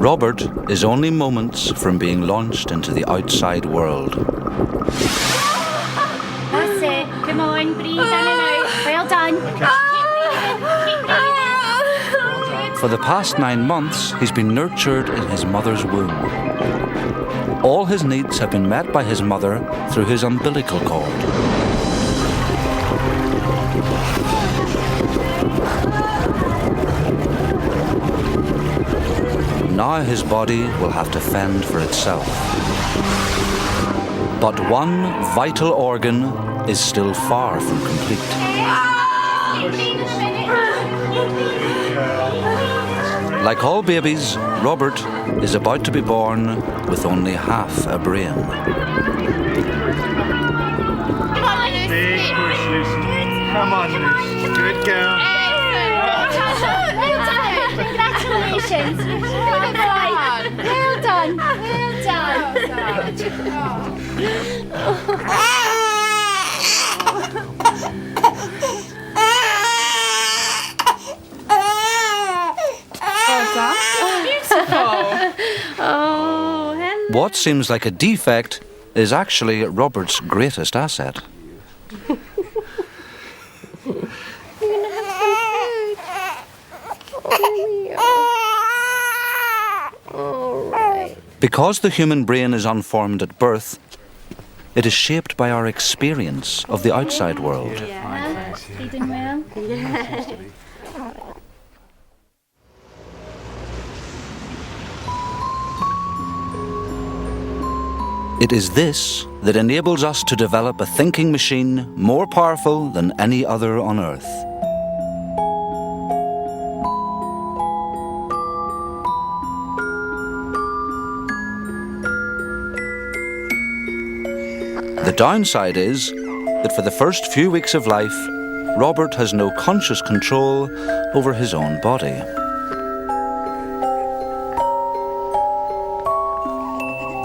Robert is only moments from being launched into the outside world. That's it. Come on, breathe in and out. Well done. Keep breathing. For the past 9 months, he's been nurtured in his mother's womb. All his needs have been met by his mother through his umbilical cord. Now his body will have to fend for itself. But one vital organ is still far from complete. Like all babies, Robert is about to be born with only half a brain. Big push, Lucy. Come on, Lucy. Good girl. Congratulations. Good boy. Well done. Well Oh, hello. What seems like a defect is actually Robert's greatest asset. Because the human brain is unformed at birth, it is shaped by our experience of the outside world. Feeding well? It is this that enables us to develop a thinking machine more powerful than any other on Earth. The downside is that for the first few weeks of life, Robert has no conscious control over his own body.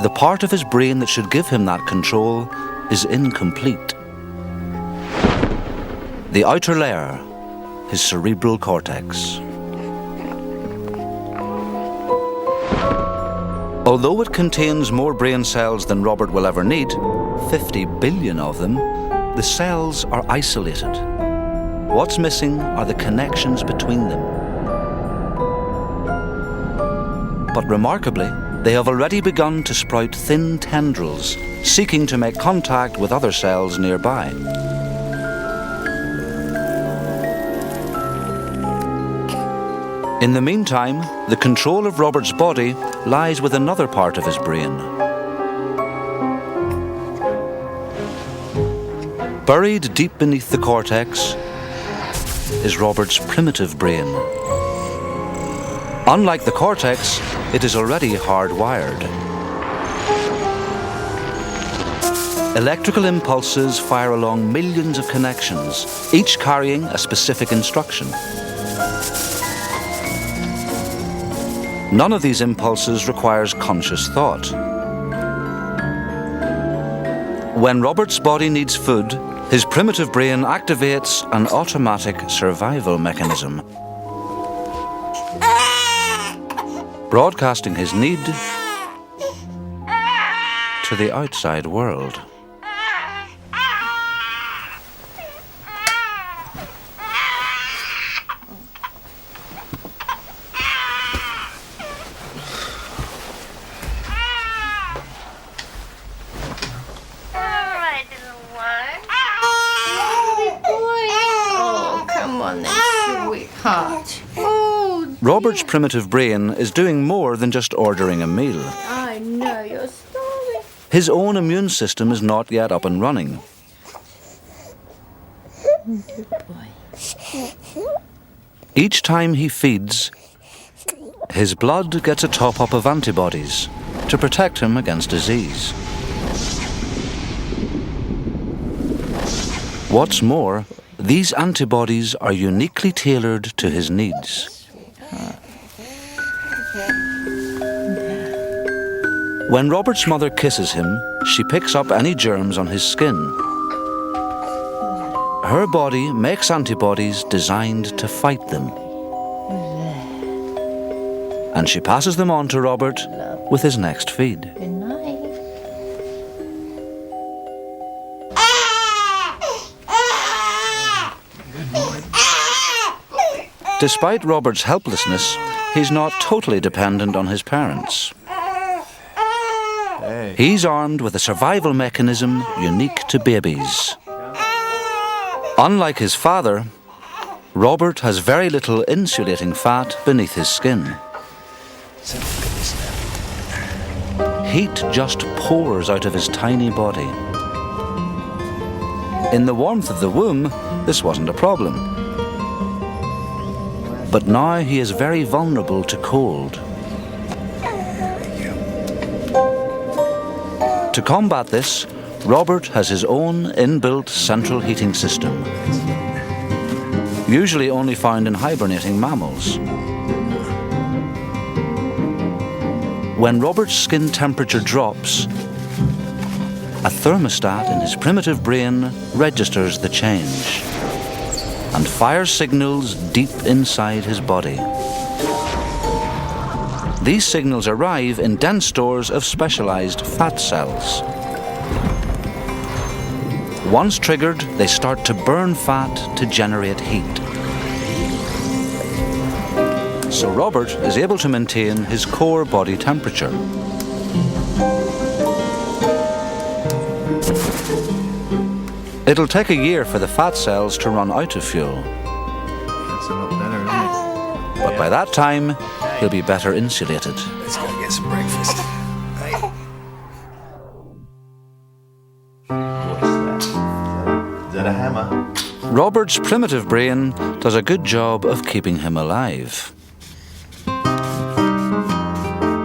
The part of his brain that should give him that control is incomplete. The outer layer, his cerebral cortex. Although it contains more brain cells than Robert will ever need, 50 billion of them, the cells are isolated. What's missing are the connections between them. But remarkably, they have already begun to sprout thin tendrils, seeking to make contact with other cells nearby. In the meantime, the control of Robert's body lies with another part of his brain. Buried deep beneath the cortex is Robert's primitive brain. Unlike the cortex, it is already hardwired. Electrical impulses fire along millions of connections, each carrying a specific instruction. None of these impulses requires conscious thought. When Robert's body needs food, his primitive brain activates an automatic survival mechanism, broadcasting his need to the outside world. Robert's primitive brain is doing more than just ordering a meal. I know you're starving. His own immune system is not yet up and running. Good boy. Each time he feeds, his blood gets a top-up of antibodies to protect him against disease. What's more, these antibodies are uniquely tailored to his needs. When Robert's mother kisses him, she picks up any germs on his skin. Her body makes antibodies designed to fight them. and she passes them on to Robert with his next feed. Good night. Despite Robert's helplessness, he's not totally dependent on his parents. He's armed with a survival mechanism unique to babies. Unlike his father, Robert has very little insulating fat beneath his skin. Heat just pours out of his tiny body. In the warmth of the womb, this wasn't a problem. But now he is very vulnerable to cold. To combat this, Robert has his own inbuilt central heating system, usually only found in hibernating mammals. When Robert's skin temperature drops, a thermostat in his primitive brain registers the change and fires signals deep inside his body. These signals arrive in dense stores of specialized fat cells. Once triggered, they start to burn fat to generate heat. So Robert is able to maintain his core body temperature. It'll take a year for the fat cells to run out of fuel. That's a lot better, isn't it? But by that time, he'll be better insulated. Let's go get some breakfast. Hey. Is that a hammer? Robert's primitive brain does a good job of keeping him alive.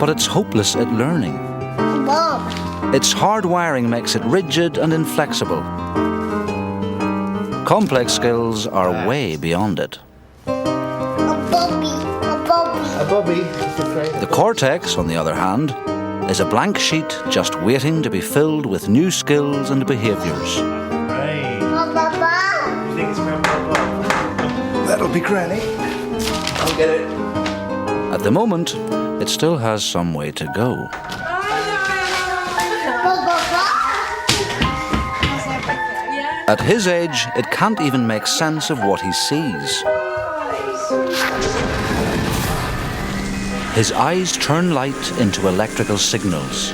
But it's hopeless at learning. Its hardwiring makes it rigid and inflexible. Complex skills are way beyond it. A bobby. The cortex, on the other hand, is a blank sheet just waiting to be filled with new skills and behaviours. Hey. You think it's Grandpa? That'll be Granny. I'll get it. At the moment, it still has some way to go. At his age, it can't even make sense of what he sees. His eyes turn light into electrical signals.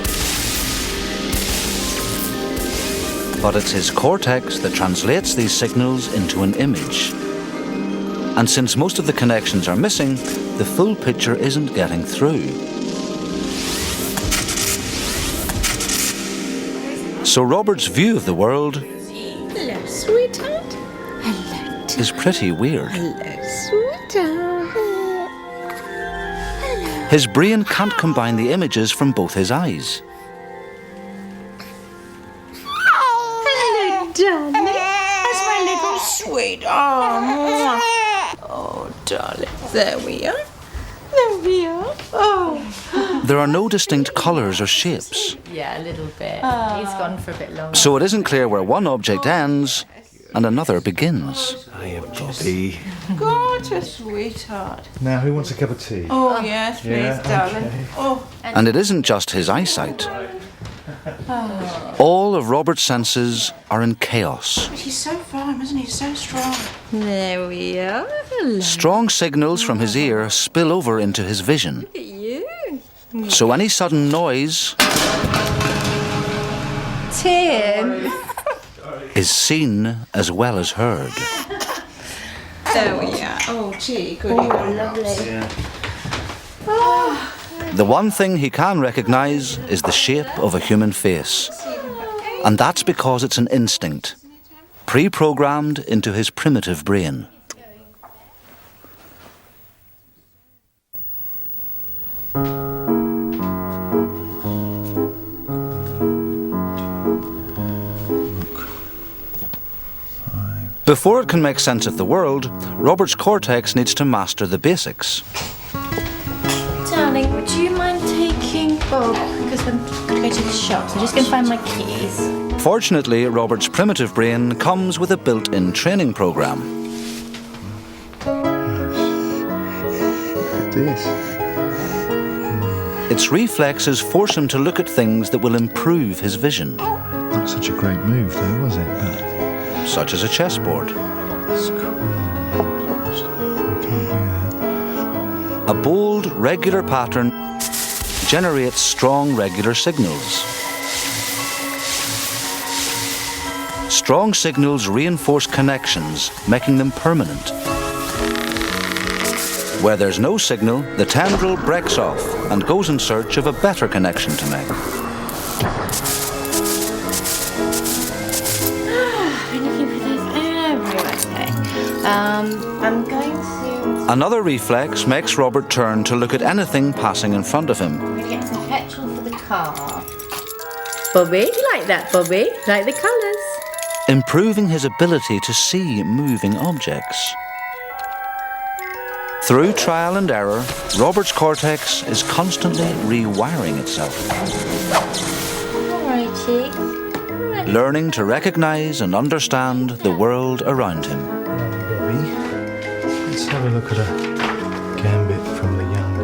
But it's his cortex that translates these signals into an image. And since most of the connections are missing, the full picture isn't getting through. So Robert's view of the world Hello, sweetheart. Hello, is pretty weird. hello, sweetheart. His brain can't combine the images from both his eyes. Hello, darling. That's my little sweet. Oh, oh, darling. There we are. There we are. Oh. There are no distinct colours or shapes, Yeah, a little bit. He's gone for a bit longer. so it isn't clear where one object ends and another begins. Hiya, Bobby. Gorgeous, sweetheart. Now, who wants a cup of tea? Oh, yes, please, Yeah, darling. okay. Oh. And it isn't just his eyesight. All of Robert's senses are in chaos. He's so firm, isn't he? So strong. There we are. Hello. Strong signals from his ear spill over into his vision. You. So any sudden noise Tim. is seen as well as heard. There we are. Oh, gee, good. Oh, lovely. Yeah. The one thing he can recognise is the shape of a human face. And that's because it's an instinct, pre-programmed into his primitive brain. Before it can make sense of the world, Robert's cortex needs to master the basics. Darling, would you mind taking Bob? Because I'm going to go to the shops. I'm just going to find my keys. Fortunately, Robert's primitive brain comes with a built-in training program. This. Its reflexes force him to look at things that will improve his vision, Not such a great move, though, was it? such as a chessboard. A bold, regular pattern generates strong, regular signals. Strong signals reinforce connections, making them permanent. Where there's no signal, the tendril breaks off and goes in search of a better connection to make. I'm looking for this everywhere. I'm going to... Another reflex makes Robert turn to look at anything passing in front of him. We're getting some petrol for the car. Bobby, you like that, Bobby? Like the colours? Improving his ability to see moving objects. Through trial and error, Robert's cortex is constantly rewiring itself, Alrighty. learning to recognize and understand the world around him. Bobby, let's have a look at a gambit from the young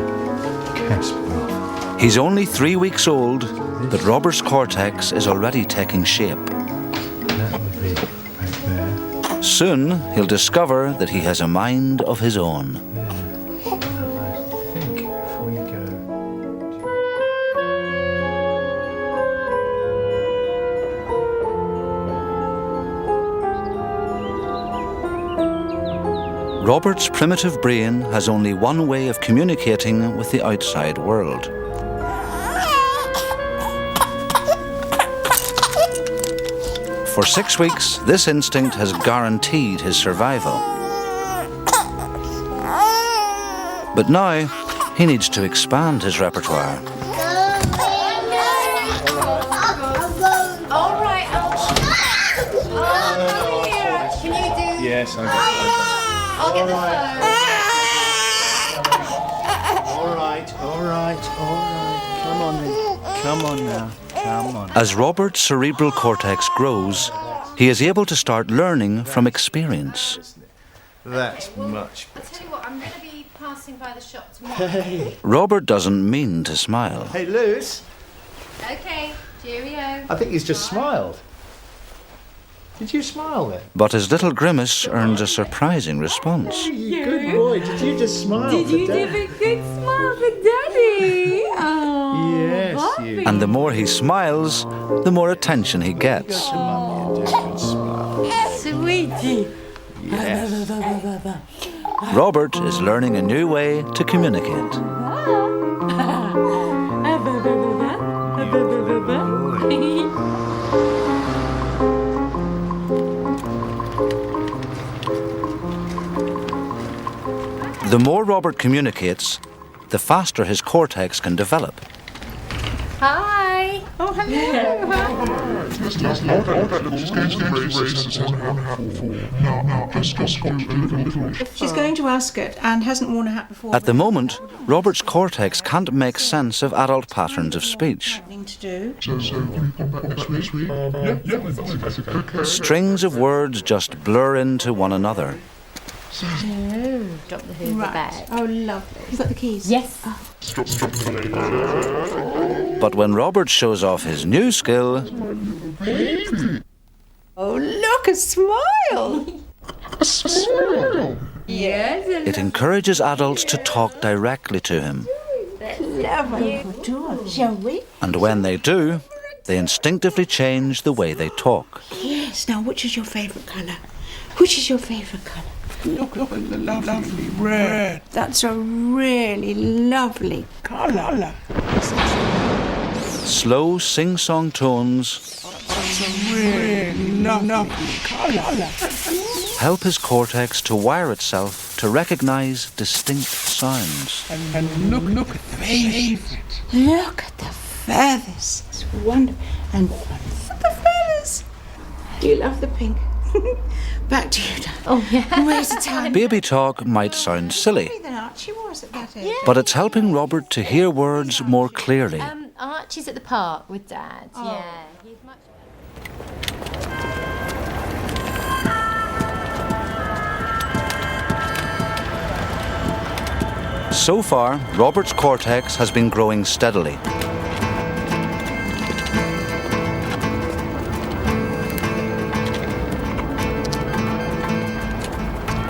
Kasparov. He's only 3 weeks old, but Robert's cortex is already taking shape. That would be back there. Soon, he'll discover that he has a mind of his own. I think if we go... Robert's primitive brain has only one way of communicating with the outside world. For 6 weeks, this instinct has guaranteed his survival. But now, he needs to expand his repertoire. Alright, can you do... Yes, I got it. I'll get the All right. Come on then. Come on now. Come on. As Robert's cerebral cortex grows, he is able to start learning from experience. That's much I'll tell you what, I'm going to be passing by the shop tomorrow. Hey, Robert doesn't mean to smile. hey, Luz. Okay, cheerio. I think he's just smiled. Did you smile then? But his little grimace earns a surprising response. You good boy. Did you just smile? Did you give a good smile for Daddy? Oh, Yes, you. And the more he smiles, the more attention he gets. Mummy and Dad can smile. sweetie. Yes. Robert is learning a new way to communicate. The more Robert communicates, the faster his cortex can develop. Hi. Oh, hello. She's going to ask it and hasn't worn a hat before. At the moment, Robert's cortex can't make sense of adult patterns of speech. To do. Strings of words just blur into one another. Drop the Hoover bag. Oh, lovely. You've got the keys? Yes. But when Robert shows off his new skill, Oh, look, a smile. Yes. it encourages adults to talk directly to him. Lovely. Shall we? And when they do, they instinctively change the way they talk. Yes. Now, which is your favourite colour? Which is your favourite colour? Look at the lovely red That's a really lovely colour. Slow sing-song tones That's a really lovely colour. help his cortex to wire itself to recognize distinct sounds. And look at the favourite. Look at the feathers. It's wonderful. And look at the feathers. Do you love the pink? Back to you, Dan. Oh, yeah. Where's the time? Baby talk might sound silly, Than Archie was at that age. but it's helping Robert to hear words more clearly. Archie's at the park with Dad. Yeah. He's much So far, Robert's cortex has been growing steadily.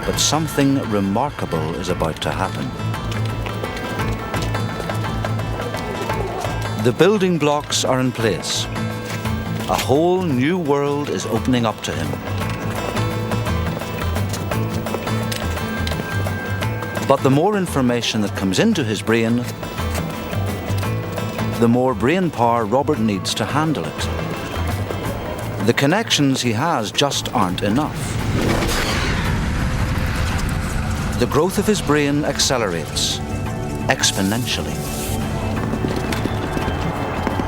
But something remarkable is about to happen. The building blocks are in place. A whole new world is opening up to him. But the more information that comes into his brain, the more brain power Robert needs to handle it. The connections he has just aren't enough. The growth of his brain accelerates exponentially.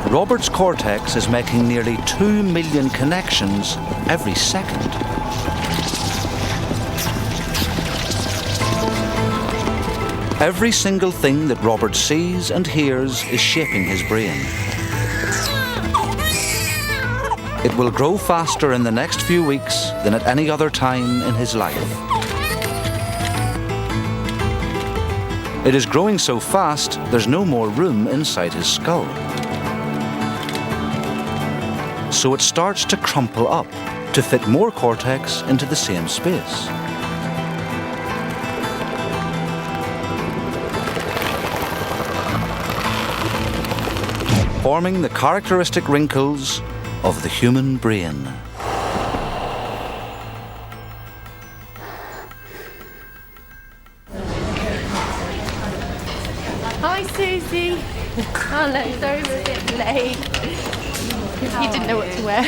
Robert's cortex is making nearly 2 million connections every second. Every single thing that Robert sees and hears is shaping his brain. It will grow faster in the next few weeks than at any other time in his life. It is growing so fast, there's no more room inside his skull. So it starts to crumple up to fit more cortex into the same space. Forming the characteristic wrinkles of the human brain. Hi, Susie. Hello, sorry we're a bit late. You didn't know what to wear.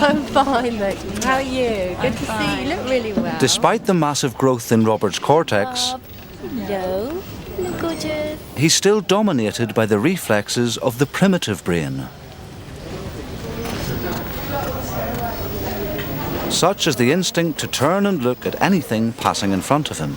I'm fine, thank you. How are you? Good to see you. You look really well. Despite the massive growth in Robert's cortex, Hello. Look gorgeous. he's still dominated by the reflexes of the primitive brain. Such as the instinct to turn and look at anything passing in front of him.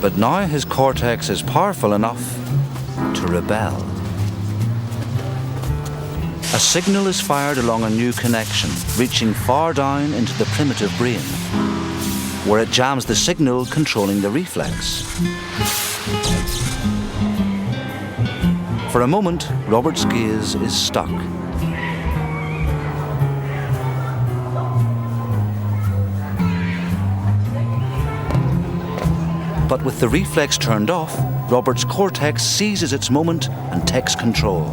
But now his cortex is powerful enough to rebel. A signal is fired along a new connection, reaching far down into the primitive brain, where it jams the signal controlling the reflex. For a moment, Robert's gaze is stuck. But with the reflex turned off, Robert's cortex seizes its moment and takes control.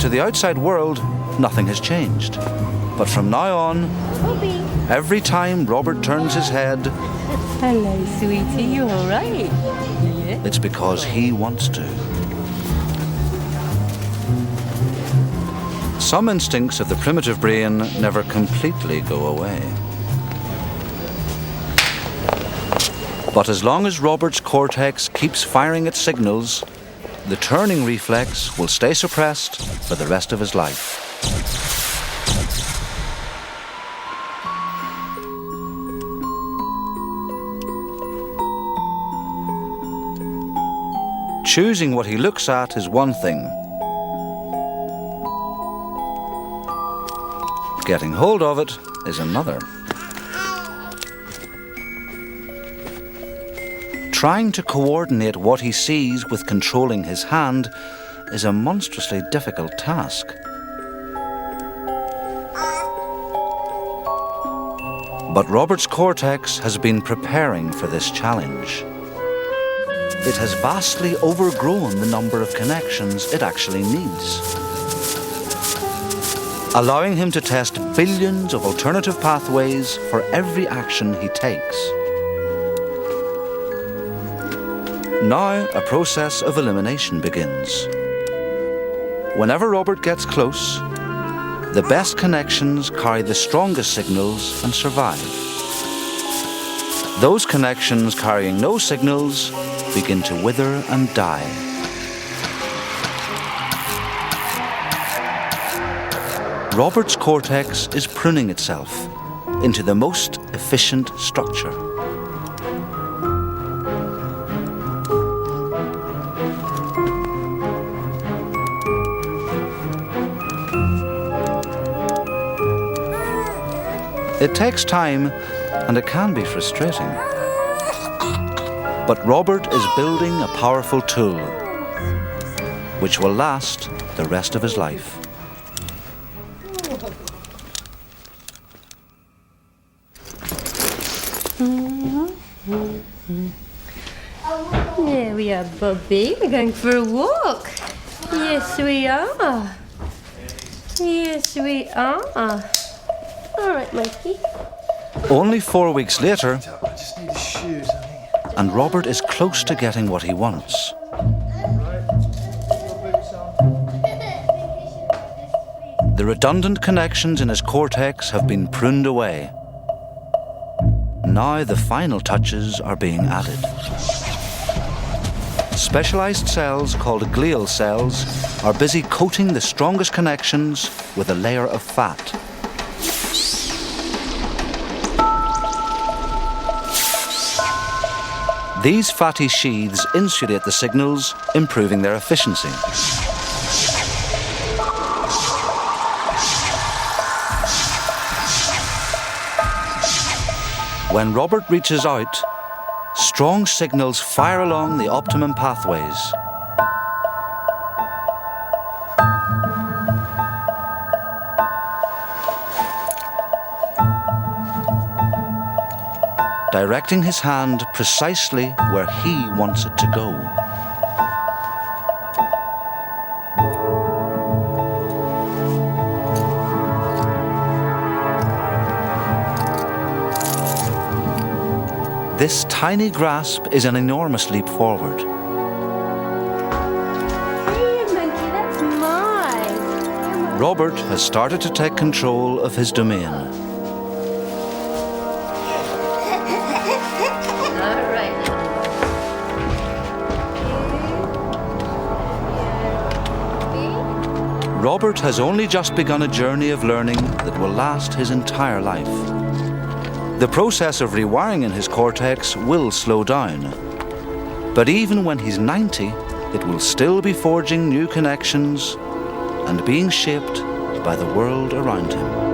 To the outside world, nothing has changed. But from now on, every time Robert turns his head, Hello, sweetie. You all right? Yeah. it's because he wants to. Some instincts of the primitive brain never completely go away. But as long as Robert's cortex keeps firing its signals, the turning reflex will stay suppressed for the rest of his life. Choosing what he looks at is one thing. Getting hold of it is another. Trying to coordinate what he sees with controlling his hand is a monstrously difficult task. But Robert's cortex has been preparing for this challenge. It has vastly overgrown the number of connections it actually needs, allowing him to test billions of alternative pathways for every action he takes. Now a process of elimination begins. Whenever Robert gets close, the best connections carry the strongest signals and survive. Those connections carrying no signals begin to wither and die. Robert's cortex is pruning itself into the most efficient structure. It takes time and it can be frustrating. But Robert is building a powerful tool which will last the rest of his life. There we are, Bobby. We're going for a walk. Yes, we are. Yes, we are. All right, Mikey. Only 4 weeks later, I just need his shoes, I think. and Robert is close to getting what he wants. The redundant connections in his cortex have been pruned away. Now the final touches are being added. Specialized cells called glial cells are busy coating the strongest connections with a layer of fat. These fatty sheaths insulate the signals, improving their efficiency. When Robert reaches out, strong signals fire along the optimum pathways. Directing his hand precisely where he wants it to go. This tiny grasp is an enormous leap forward. Hey, Monkey, that's mine. Robert has started to take control of his domain. All right. Robert has only just begun a journey of learning that will last his entire life. The process of rewiring in his cortex will slow down. But even when he's 90, it will still be forging new connections and being shaped by the world around him.